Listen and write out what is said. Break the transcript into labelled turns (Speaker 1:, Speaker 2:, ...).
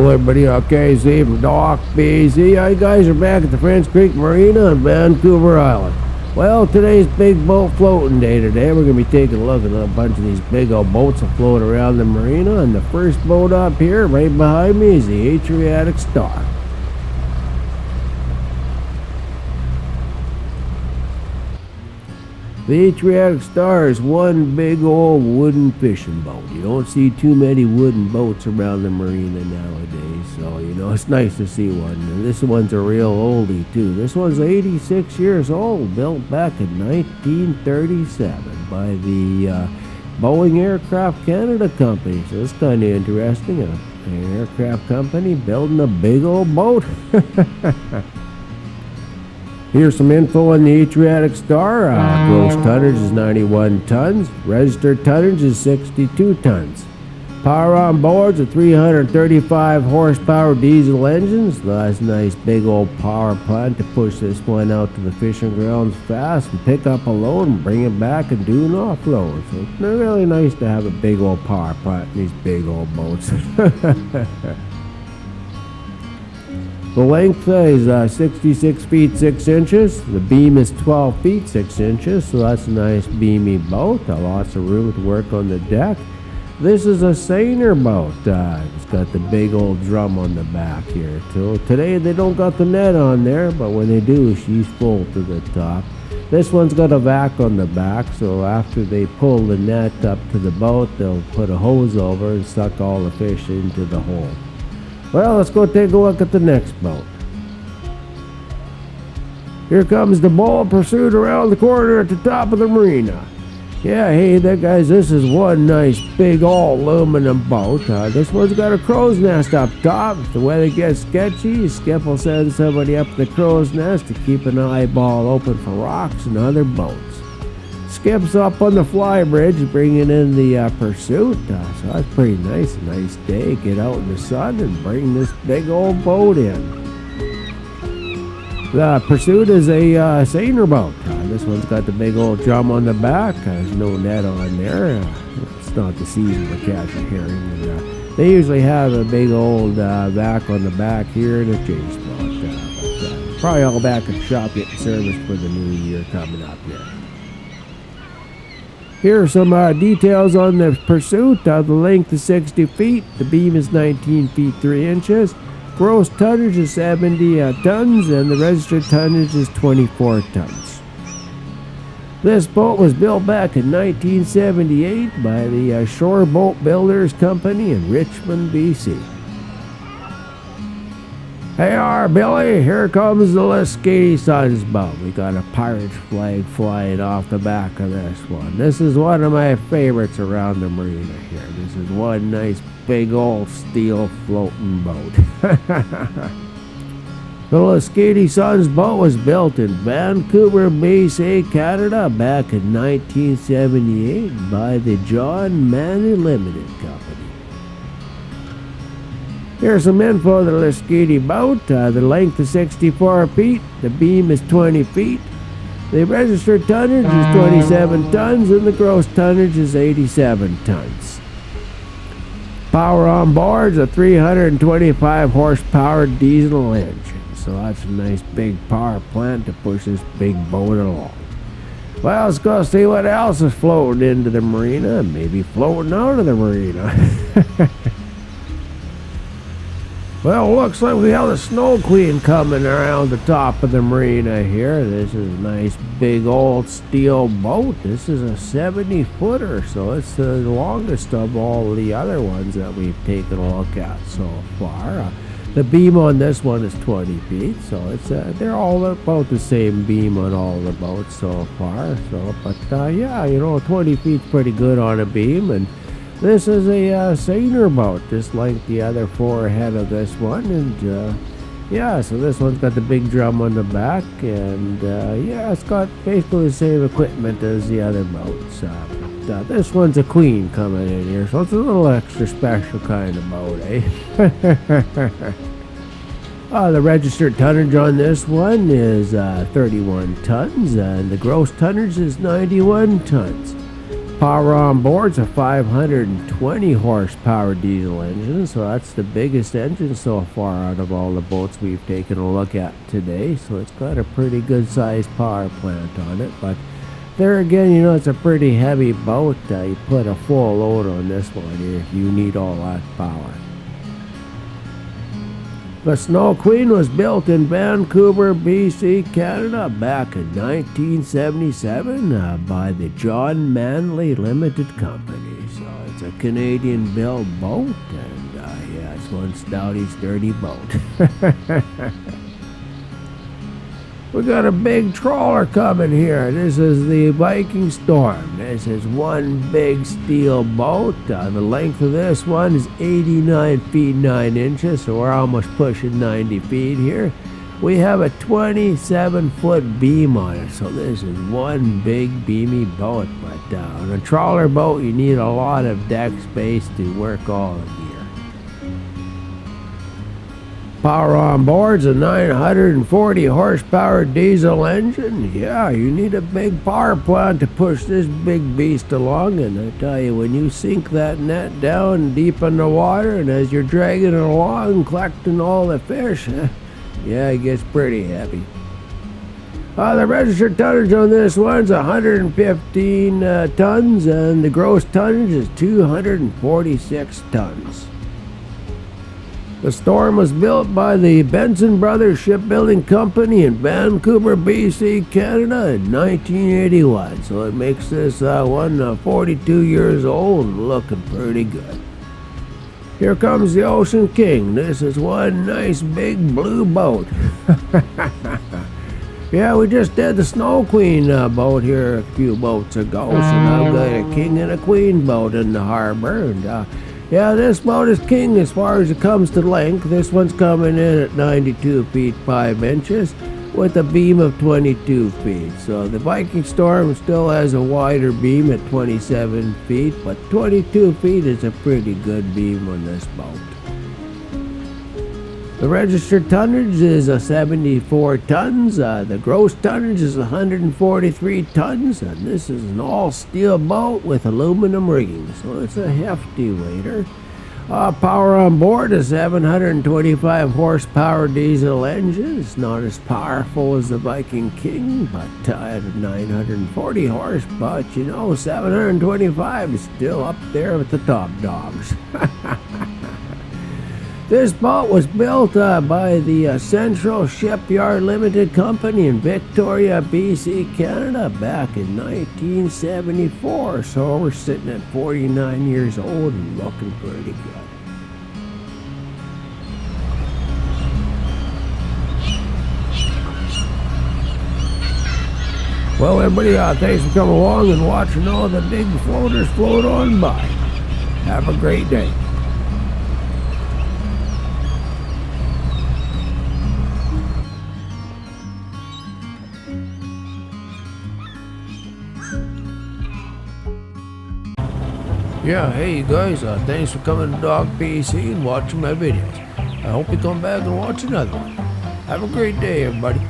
Speaker 1: Hello everybody, okay, Steve from Dock BC. You guys are back at the French Creek Marina on Vancouver Island. Well, today's big boat floating day today. We're going to be taking a look at a bunch of these big old boats that float around the marina. And the first boat up here, right behind me, is the ADRIATIC Star. The ADRIATIC Star is one big old wooden fishing boat. You don't see too many wooden boats around the marina nowadays, so it's nice to see one. And this one's a real oldie too. This one's 86 years old, built back in 1937 by the Boeing Aircraft Canada Company. So it's kind of interesting, an aircraft company building a big old boat. Here's some info on the ADRIATIC Star. Gross tonnage is 91 tons. Registered tonnage is 62 tons. Power on board's a 335 horsepower diesel engine. So that's a nice big old power plant to push this one out to the fishing grounds fast and pick up a load and bring it back and do an offload. So it's really nice to have a big old power plant in these big old boats. The length is 66 feet 6 inches. The beam is 12 feet 6 inches, so that's a nice beamy boat. Lots of room to work on the deck. This is a seiner boat. It's got the big old drum on the back here too. Today they don't got the net on there, but when they do, she's full to the top. This one's got a vac on the back, so after they pull the net up to the boat, they'll put a hose over and suck all the fish into the hole. Well, let's go take a look at the next boat. Here comes the Bold Pursuit around the corner at the top of the marina. Yeah, hey there guys, this is one nice big all aluminum boat. This one's got a crow's nest up top. If the weather gets sketchy, Skip will send somebody up the crow's nest to keep an eyeball open for rocks and other boats. Skip's up on the fly bridge bringing in the Pursuit, so that's pretty nice. A nice day, get out in the sun and bring this big old boat in. The Pursuit is a seiner boat. This one's got the big old drum on the back. There's no net on there. It's not the season for catching herring. And, they usually have a big old vac on the back here and a chase boat. But, probably all back at the shop getting serviced for the new year coming up here. Here are some details on the Pursuit. The length is 60 feet. The beam is 19 feet 3 inches. Gross tonnage is 70 tons, and the registered tonnage is 24 tons. This boat was built back in 1978 by the Shore Boat Builders Company in Richmond, BC. Hey, Billy, here comes the LASQUETI Sons boat. We got a pirate flag flying off the back of this one. This is one of my favorites around the marina here. This is one nice big old steel floating boat. The LASQUETI Sons boat was built in Vancouver, BC, Canada back in 1978 by the John Manny Limited Company. Here's some info on the LASQUETI boat. The length is 64 feet. The beam is 20 feet. The registered tonnage is 27 tons, and the gross tonnage is 87 tons. Power on board is a 325 horsepower diesel engine. So that's a nice big power plant to push this big boat along. Well, let's go see what else is floating into the marina, and maybe floating out of the marina. Well, looks like we have the Snow Queen coming around the top of the marina here. This is a nice big old steel boat. This is a 70-footer, so it's the longest of all the other ones that we've taken a look at so far. The beam on this one is 20 feet, so it's they're all about the same beam on all the boats so far. So, but yeah, 20 feet's pretty good on a beam, and this is a seiner boat, just like the other four ahead of this one, and yeah, so this one's got the big drum on the back, and yeah, it's got basically the same equipment as the other boats. But this one's a queen coming in here, so it's a little extra special kind of boat, eh? The registered tonnage on this one is 31 tons, and the gross tonnage is 91 tons. Power on board's a 520 horsepower diesel engine, so that's the biggest engine so far out of all the boats we've taken a look at today. So it's got a pretty good sized power plant on it, but there again, you know, it's a pretty heavy boat. You put a full load on this one here, you need all that power. The Snow Queen was built in Vancouver, BC, Canada back in 1977 by the John Manley Limited Company. So it's a Canadian-built boat, and yeah, it's one Stouty's dirty boat. We got a big trawler coming here. This is the Viking Storm. This is one big steel boat. The length of this one is 89 feet 9 inches, so we're almost pushing 90 feet here. We have a 27-foot beam on it, so this is one big beamy boat. But on a trawler boat, you need a lot of deck space to work all of gear. Power on board's a 940 horsepower diesel engine. Yeah, you need a big power plant to push this big beast along, and I tell you, when you sink that net down deep in the water, and as you're dragging it along, collecting all the fish, yeah, it gets pretty heavy. The registered tonnage on this one's 115 tons, and the gross tonnage is 246 tons. The Storm was built by the Benson Brothers Shipbuilding Company in Vancouver, BC, Canada in 1981. So it makes this one 42 years old and looking pretty good. Here comes the Ocean King. This is one nice big blue boat. Yeah, we just did the Snow Queen boat here a few boats ago. So now we've got a king and a queen boat in the harbor. And yeah, this boat is king as far as it comes to length. This one's coming in at 92 feet 5 inches with a beam of 22 feet. So the Viking Storm still has a wider beam at 27 feet, but 22 feet is a pretty good beam on this boat. The registered tonnage is 74 tons. The gross tonnage is 143 tons, and this is an all-steel boat with aluminum rigging, so it's a hefty weighter. Power on board is 725 horsepower diesel engine. It's not as powerful as the Viking King, but at 940 horse, but you know, 725 is still up there with the top dogs. This boat was built by the Central Shipyard Limited Company in Victoria, BC, Canada back in 1974. So we're sitting at 49 years old and looking pretty good. Well, everybody, thanks for coming along and watching all the big floaters float on by. Have a great day. Yeah, hey you guys, thanks for coming to Dog PC and watching my videos. I hope you come back and watch another one. Have a great day, everybody.